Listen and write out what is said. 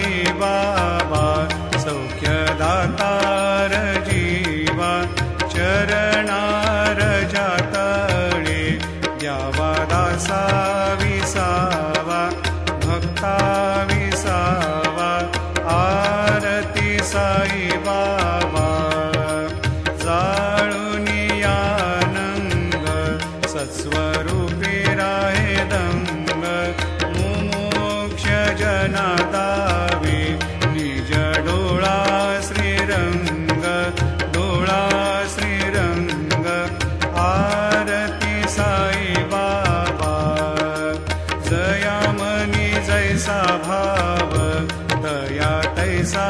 साई बाबा सौख्यदातार जीवा चरणार जातळे द्यावा दासा विसावा भक्ता विसावा आरती साई बाबा जाळूनी आनंद सत्स्वरूपी राहे दंग मुमोक्ष जना दावे निज डोळा श्रीरंग डोळा श्रीरंग आरती साई बाबा जया मनी जैसा भाव तया तैसा